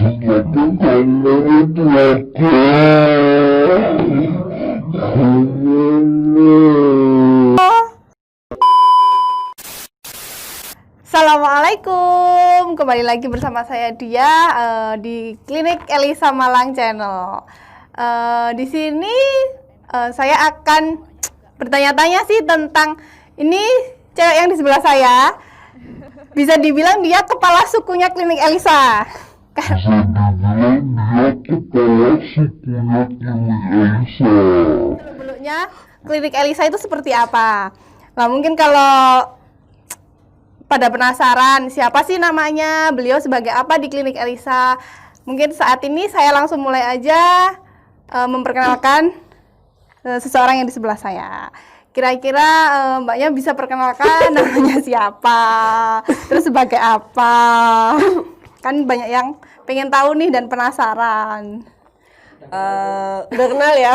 Assalamualaikum, kembali lagi bersama saya Dia di Klinik Elisa Malang Channel. Di sini saya akan bertanya-tanya sih tentang ini cewek yang di sebelah saya. Bisa dibilang dia kepala sukunya Klinik Elisa. Beluknya Klinik Elisa itu seperti apa? Nah, mungkin kalau pada penasaran siapa sih namanya, beliau sebagai apa di Klinik Elisa, mungkin saat ini saya langsung mulai aja memperkenalkan seseorang yang di sebelah saya. Kira-kira mbaknya bisa perkenalkan namanya siapa, terus sebagai apa? Kan banyak yang pengen tahu nih dan penasaran. Udah kenal ya?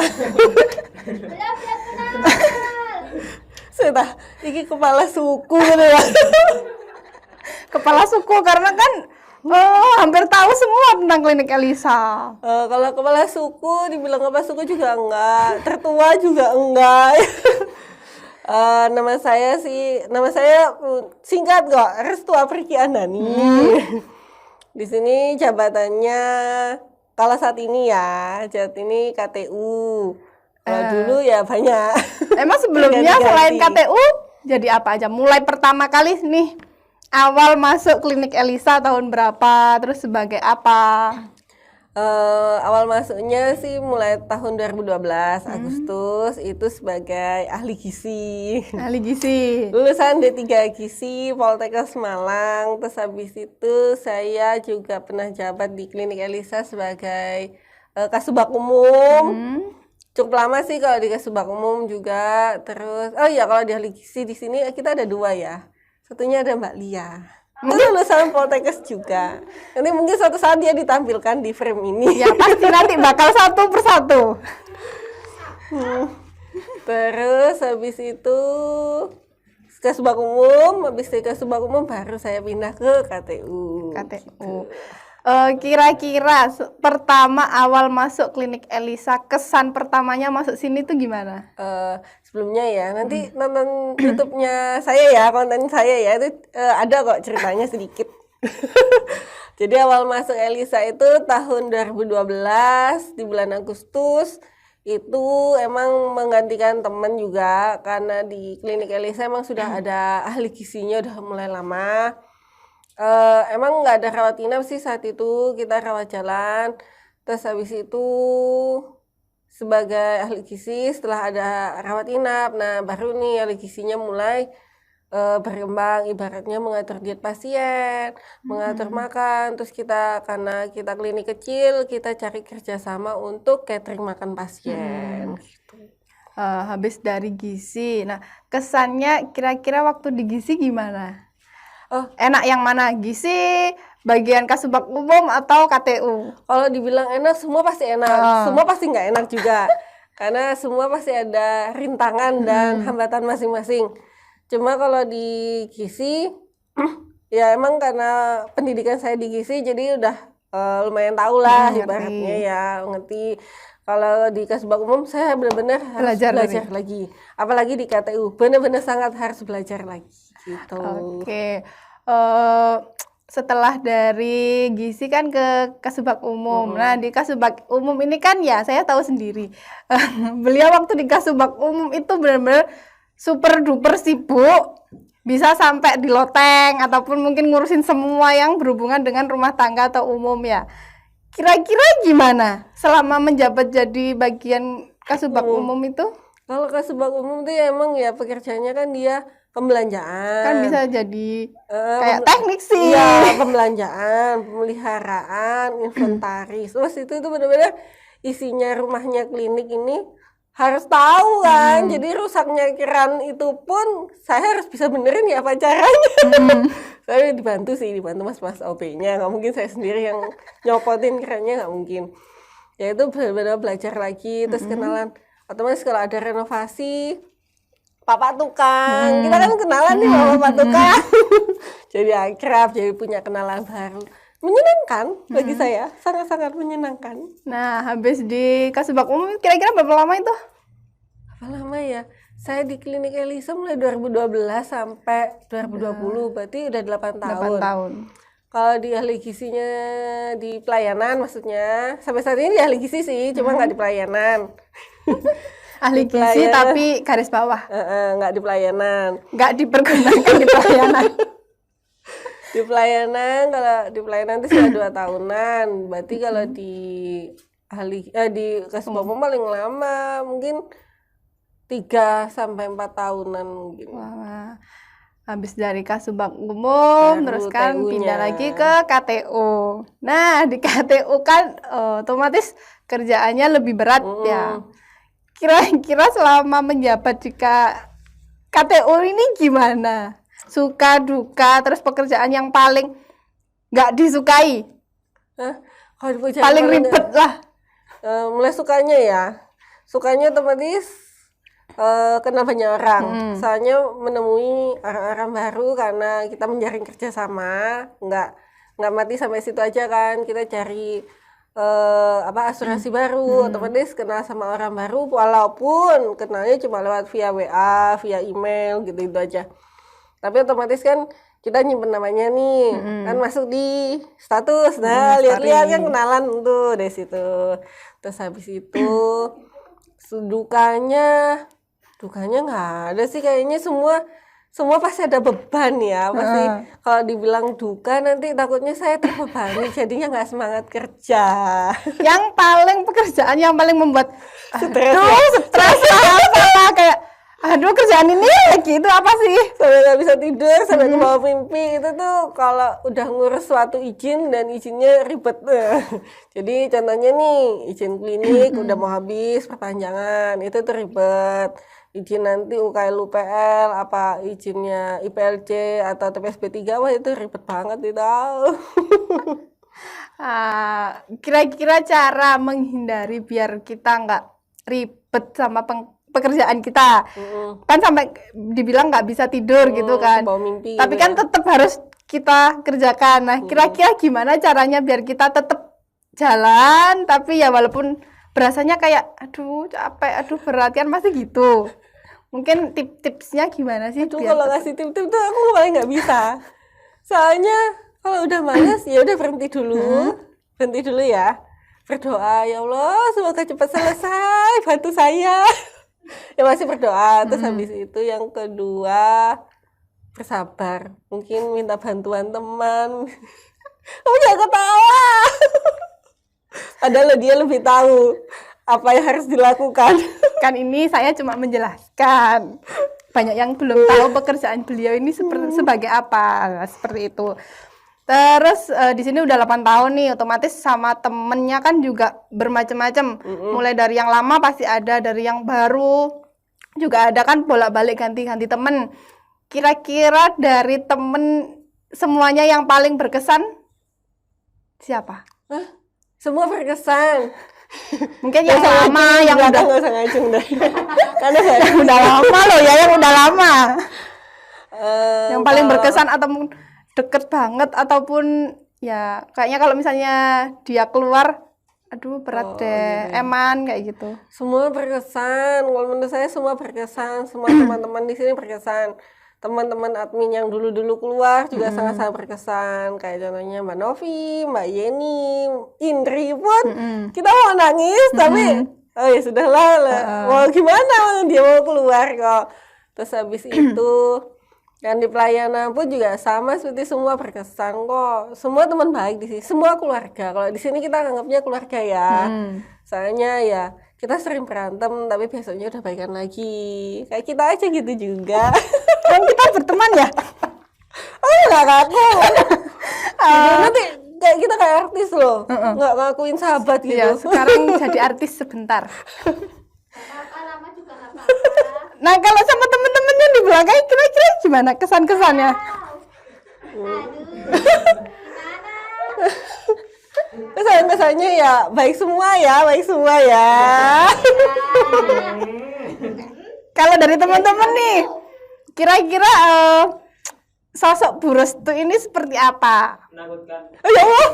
Sudah, ini kepala suku gitu ya. Kepala suku karena kan hampir tahu semua tentang Klinik Elisa. Kalau kepala suku, dibilang kepala suku juga enggak, tertua juga enggak. Nama saya singkat kok, Restu Apriki Andani. Di sini jabatannya kalau saat ini ya, KTU. Kalau dulu ya banyak. Emang sebelumnya selain KTU jadi apa aja? Mulai pertama kali nih awal masuk Klinik Elisa tahun berapa? Terus sebagai apa? Awal masuknya sih mulai tahun 2012 Agustus itu sebagai ahli gizi. Ahli gizi. Lulusan D3 Gizi Poltekkes Malang. Terus habis itu saya juga pernah jabat di Klinik Elisa sebagai kasubag umum. Cukup lama sih kalau di kasubag umum juga. Terus kalau di ahli gizi di sini kita ada 2 ya. Satunya ada Mbak Lia. Mungkin lulusan Poltekkes juga. Nanti mungkin suatu saat dia ditampilkan di frame ini. Ya pasti nanti bakal satu persatu. Terus habis itu kasubag umum, habis dari kasubag umum baru saya pindah ke KTU. Kira-kira pertama awal masuk Klinik Elisa, kesan pertamanya masuk sini tuh gimana? Sebelumnya ya, nanti nonton YouTube-nya saya ya, konten saya ya, itu ada kok ceritanya sedikit. Jadi awal masuk Elisa itu tahun 2012 di bulan Agustus. Itu emang menggantikan teman juga karena di Klinik Elisa emang sudah ada ahli gizinya udah mulai lama. Emang nggak ada rawat inap sih saat itu, kita rawat jalan. Terus habis itu sebagai ahli gizi setelah ada rawat inap, nah baru nih ahli gizinya mulai berkembang, ibaratnya mengatur diet pasien, mengatur makan. Terus karena kita klinik kecil, kita cari kerjasama untuk catering makan pasien. Gitu. Habis dari gizi, nah kesannya kira-kira waktu di gizi gimana? Enak yang mana? Gizi, bagian kasubag umum atau KTU? Kalau dibilang enak, semua pasti enak. Semua pasti nggak enak juga. Karena semua pasti ada rintangan dan hambatan masing-masing. Cuma kalau di gizi, ya emang karena pendidikan saya di gizi, jadi udah lumayan tahu lah ibaratnya ya, ngerti. Kalau di kasubag umum, saya benar-benar harus belajar lagi. Apalagi di KTU, benar-benar sangat harus belajar lagi. Gitu. Oke. Setelah dari gizi kan ke kasubag umum. Nah, di kasubag umum ini kan ya saya tahu sendiri. Beliau waktu di kasubag umum itu benar-benar super duper sibuk. Bisa sampai di loteng ataupun mungkin ngurusin semua yang berhubungan dengan rumah tangga atau umum ya. Kira-kira gimana selama menjabat jadi bagian kasubag umum itu? Kalau kasubag umum itu ya emang ya pekerjaannya kan dia pembelanjaan. Kan bisa jadi kayak teknik sih. Iya, pembelanjaan, pemeliharaan, inventaris. Terus itu benar-benar isinya rumahnya klinik ini harus tahu kan. Jadi rusaknya keran itu pun saya harus bisa benerin ya apa caranya. Saya dibantu mas-mas OB-nya. Nggak mungkin saya sendiri yang nyopotin kerannya, nggak mungkin. Ya itu benar-benar belajar lagi, terus kenalan. Otomatis kalau ada renovasi, Pak tukang, kita kan kenalan nih sama Pak tukang. Jadi akrab, jadi punya kenalan baru. menyenangkan bagi saya, sangat-sangat menyenangkan. Nah, habis di Kasubag Umum kira-kira berapa lama itu? Apa lama ya? Saya di klinik Elisa mulai 2012 sampai 2020, berarti udah 8 tahun. 8 tahun. Kalau di ahli gizinya di pelayanan maksudnya, sampai saat ini di ahli gizi sih, cuma nggak di pelayanan. Ahli Di gizi pelayanan. tapi garis bawah. Nggak di pelayanan. Nggak dipergunakan di pelayanan. Di pelayanan, kalau di pelayanan itu sudah 2 tahunan. Berarti kalau di di Kasubag Umum paling lama mungkin 3 sampai 4 tahunan mungkin. Wah, habis dari Kasubag Umum, Baru terus kan TU-nya. pindah lagi ke KTU. Nah, di KTU kan otomatis kerjaannya lebih berat ya. Kira-kira selama menjabat di KTU ini gimana? Suka, duka, terus pekerjaan yang paling nggak disukai, Hah? Kalau di pekerjaan paling ribet lah. mulai sukanya ya. Sukanya otomatis kenal banyak orang. Soalnya menemui orang-orang baru karena kita menjaring kerjasama, nggak mati sampai situ aja kan. Kita cari asuransi baru, otomatis kenal sama orang baru walaupun kenalnya cuma lewat via WA, via email gitu aja. Tapi otomatis kan kita nyimpen namanya nih, kan masuk di status. Nah, lihat-lihat kan kenalan tuh dari situ. Terus habis itu dukanya nggak ada sih, kayaknya semua pasti ada beban ya. Pasti kalau dibilang duka nanti takutnya saya terbebani jadinya nggak semangat kerja. Yang paling pekerjaan yang paling membuat Stres aduh, ya? stres lah, apalah, kayak aduh kerjaan ini lagi itu apa sih? Sampai nggak bisa tidur, sampai ke bawah mimpi. Itu tuh kalau udah ngurus suatu izin dan izinnya ribet. Jadi contohnya nih, izin klinik udah mau habis perpanjangan, itu tuh ribet. Izin nanti UKL UPL, apa izinnya IPLC atau TPSP 3, wah itu ribet banget itu. Kira-kira cara menghindari biar kita nggak ribet sama pekerjaan kita, kan sampai dibilang nggak bisa tidur gitu kan, Bawa mimpi tapi gitu kan tetap harus kita kerjakan. Nah, kira-kira gimana caranya biar kita tetap jalan tapi ya walaupun berasanya kayak aduh capek, aduh berat kan masih gitu. Mungkin tipsnya gimana sih? Aduh, kalau ngasih tip-tip tuh aku paling nggak bisa. Soalnya kalau udah malas ya udah berhenti dulu ya. Berdoa, ya Allah semoga cepat selesai, bantu saya. Ya masih berdoa. Terus habis itu yang kedua bersabar. Mungkin minta bantuan teman. Kamu jangan ketawa. Padahal dia lebih tahu apa yang harus dilakukan. Kan ini saya cuma menjelaskan. Banyak yang belum tahu pekerjaan beliau ini sebagai apa. Nah, seperti itu. Terus di sini udah 8 tahun nih, otomatis sama temennya kan juga bermacam-macam. Mulai dari yang lama pasti ada, dari yang baru juga ada, kan bolak-balik ganti-ganti temen. Kira-kira dari temen semuanya yang paling berkesan siapa? Hah? Semua berkesan. Mungkin yang lama, yang udah nggak usah ngacung deh. Karena yang udah lama loh ya, yang udah lama. Yang paling kalau- berkesan atau deket banget, ataupun ya kayaknya kalau misalnya dia keluar aduh berat deh, eman kayak gitu. Semua berkesan. Kalau menurut saya semua berkesan. Semua teman-teman di sini berkesan. Teman-teman admin yang dulu-dulu keluar juga sangat-sangat berkesan. Kayak contohnya Mbak Novi, Mbak Yeni, Indri pun kita mau nangis tapi oh ya sudahlah lah. Mau gimana dia mau keluar kok. Terus habis itu yang di pelayanan pun juga sama, seperti semua berkesan kok. Semua teman baik di sini, semua keluarga. Kalau di sini kita anggapnya keluarga ya. Soalnya ya kita sering berantem tapi besoknya udah baikan lagi. Kayak kita aja gitu juga. Kan kita berteman ya. Oh nggak ngaku. Nanti kayak kita kayak artis loh, nggak ngakuin sahabat gitu. Ya, sekarang jadi artis sebentar. Nah, kalau sama temen-temennya di belakang kira-kira gimana kesan-kesannya? Kesannya ya baik semua ya, baik semua ya. Kalau dari teman-teman nih, kira-kira sosok Bu Restu ini seperti apa? Menakutkan. Oh, ya Allah.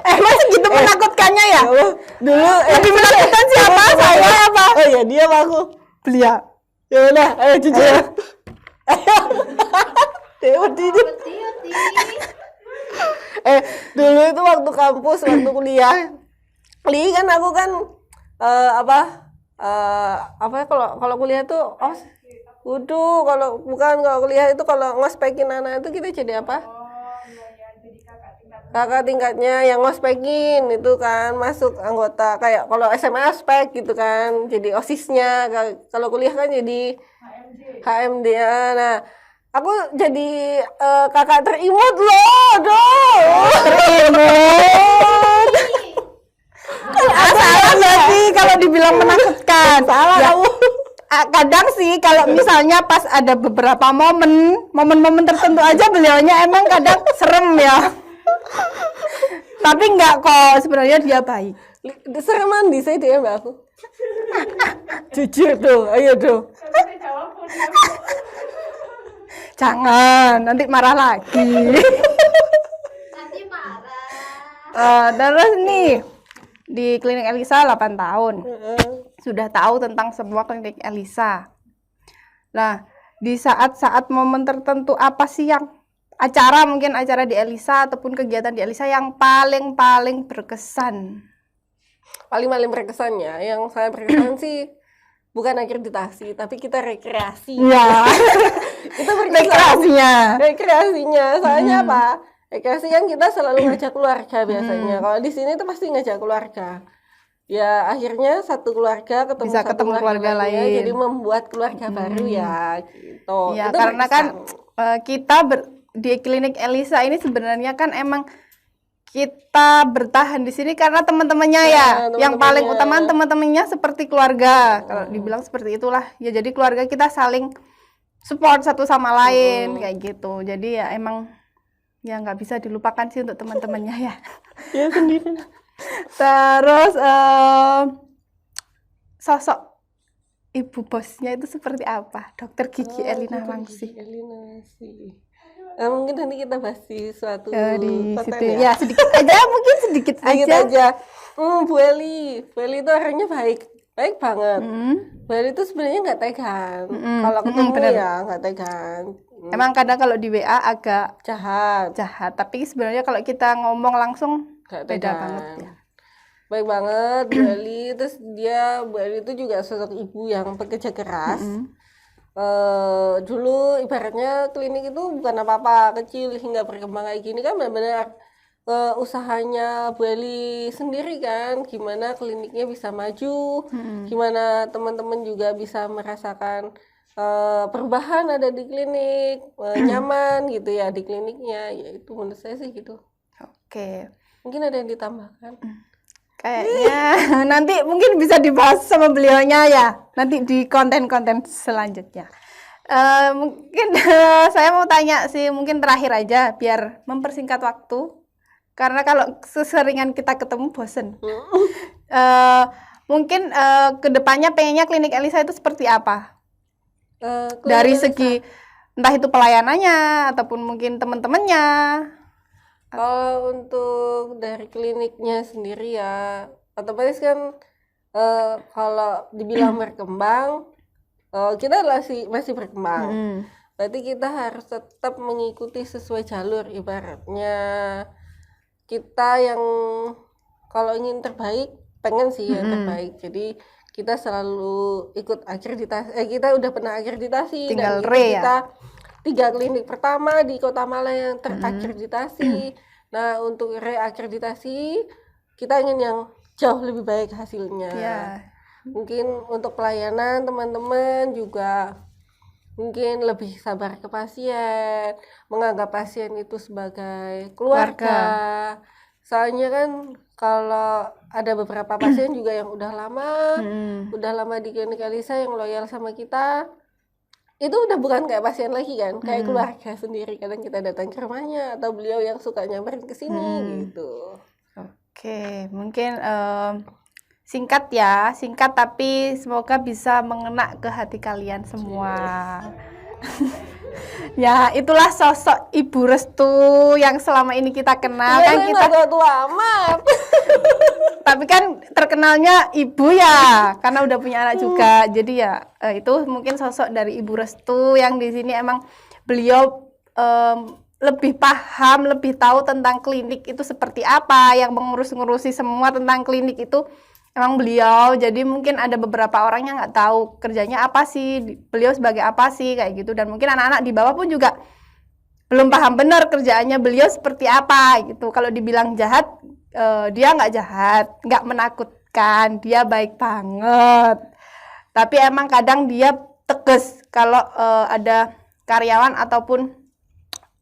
Masih gitu menakutkannya ya? Ya Allah. Dulu Lebih menakutkan siapa? Saya apa? Oh ya, dia apa aku? Beliau. Ya udah, ayo jujur. Dewa tidur. Dulu itu waktu kampus, waktu kuliah. Kan aku kan kalau kuliah tuh kalau kuliah itu kalau ngospekin anak itu kita jadi apa? Kakak tingkatnya yang ngospekin itu kan masuk anggota kayak kalau SMA aspek gitu kan, jadi OSISnya. Kalau kuliah kan jadi HMD ya. Nah, aku jadi kakak terimut loh, Terimut. Salah nggak sih kalau dibilang menakutkan? Salah Ya, kamu. kadang sih kalau misalnya pas ada beberapa momen-momen tertentu aja beliaunya emang kadang serem ya. Tapi enggak kok, sebenarnya dia baik. Serem mandi saya dia mbak aku. Jujur tuh, ayo tuh. Jangan, nanti marah lagi. Nanti marah. Terus nih, di klinik Elisa 8 tahun. Sudah tahu tentang semua klinik Elisa. Nah, di saat-saat momen tertentu apa sih yang mungkin acara di Elisa ataupun kegiatan di Elisa yang paling berkesan? Paling berkesannya, yang saya berkesan sih bukan akreditasi, tapi kita rekreasi. Ya, Itu berkesan. Rekreasinya, soalnya apa? Rekreasi kan kita selalu ngajak keluarga biasanya. Kalau di sini tuh pasti ngajak keluarga. Ya akhirnya satu keluarga ketemu Bisa satu ketemu keluarga lainnya, lain. jadi membuat keluarga baru ya gitu. Ya, Itu karena berkesan. kan kita di klinik Elisa ini sebenarnya kan emang kita bertahan di sini karena teman-temannya ya. Yang paling utama teman-temannya seperti keluarga. Kalau dibilang seperti itulah. Ya jadi keluarga kita saling support satu sama lain kayak gitu. Jadi ya emang ya nggak bisa dilupakan sih untuk teman-temannya ya. Ya sendiri. Terus sosok ibu bosnya itu seperti apa? Dokter Gigi Elina Wangsi. Elina sih. Mungkin nanti kita bahas di suatu Di konten situ ya. ya sedikit aja, mungkin sedikit Sedikit aja. aja. Bu Eli itu orangnya baik banget. Bu Eli itu sebenarnya nggak tegan. Kalau ketemu bener. ya nggak tegan. Emang kadang kalau di WA agak Jahat. tapi sebenarnya kalau kita ngomong langsung Nggak beda tegan. banget ya. Baik banget Bu Eli. Terus Bu Eli itu juga sosok ibu yang pekerja keras. Dulu ibaratnya klinik itu bukan apa-apa, kecil hingga berkembang kayak gini kan benar-benar usahanya Bu Eli sendiri kan, gimana kliniknya bisa maju, gimana teman-teman juga bisa merasakan perubahan ada di klinik, nyaman gitu ya di kliniknya, ya itu menurut saya sih gitu. Oke. Mungkin ada yang ditambahkan? Kayaknya nanti mungkin bisa dibahas sama beliaunya ya. Nanti di konten-konten selanjutnya. Mungkin saya mau tanya sih, mungkin terakhir aja biar mempersingkat waktu. Karena kalau seseringan kita ketemu bosen. Mungkin kedepannya pengennya klinik Elisa itu seperti apa? Dari segi entah itu pelayanannya ataupun mungkin teman-temannya. Kalau untuk dari kliniknya sendiri ya, otomatis kan kalau dibilang berkembang, kita masih berkembang. Berarti kita harus tetap mengikuti sesuai jalur. Ibaratnya kita yang kalau ingin terbaik, pengen sih yang terbaik. Jadi kita selalu ikut akreditasi. Kita udah pernah akreditasi. Tinggal dan re ya? kita 3 klinik pertama di Kota Malang yang terakreditasi. Nah, untuk reakreditasi kita ingin yang jauh lebih baik hasilnya. Ya. Mungkin untuk pelayanan teman-teman juga mungkin lebih sabar ke pasien, menganggap pasien itu sebagai keluarga. Soalnya kan kalau ada beberapa pasien juga yang udah lama di klinik Elisa yang loyal sama kita, itu udah bukan kayak pasien lagi kan, kayak keluarga sendiri. Kadang kita datang ke rumahnya atau beliau yang suka nyamperin ke sini gitu. Oke, mungkin singkat tapi semoga bisa mengena ke hati kalian semua. Ya, itulah sosok Ibu Restu yang selama ini kita kenal kan kita. tua amat. Tapi kan terkenalnya ibu ya, karena udah punya anak juga. Jadi ya itu mungkin sosok dari Ibu Restu yang di sini emang beliau lebih paham, lebih tahu tentang klinik itu seperti apa, yang mengurus-ngurusi semua tentang klinik itu emang beliau. Jadi mungkin ada beberapa orang yang nggak tahu kerjanya apa sih, beliau sebagai apa sih kayak gitu. Dan mungkin anak-anak di bawah pun juga belum paham benar kerjaannya beliau seperti apa gitu. Kalau dibilang jahat, dia nggak jahat, nggak menakutkan, dia baik banget. Tapi emang kadang dia tegas kalau ada karyawan ataupun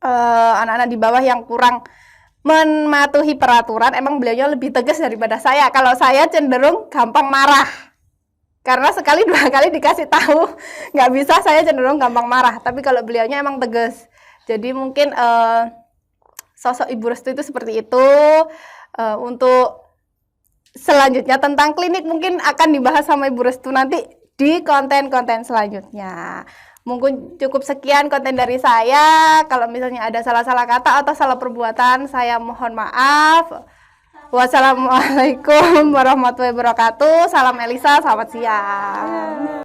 anak-anak di bawah yang kurang mematuhi peraturan, emang beliaunya lebih tegas daripada saya. Kalau saya cenderung gampang marah, karena sekali dua kali dikasih tahu nggak bisa, saya cenderung gampang marah. Tapi kalau beliaunya emang tegas. Jadi mungkin sosok Ibu Restu itu seperti itu. Untuk selanjutnya tentang klinik mungkin akan dibahas sama Ibu Restu nanti di konten-konten selanjutnya. Mungkin cukup sekian konten dari saya. Kalau misalnya ada salah-salah kata atau salah perbuatan, saya mohon maaf. Wassalamualaikum warahmatullahi wabarakatuh. Salam Elisa, selamat siang.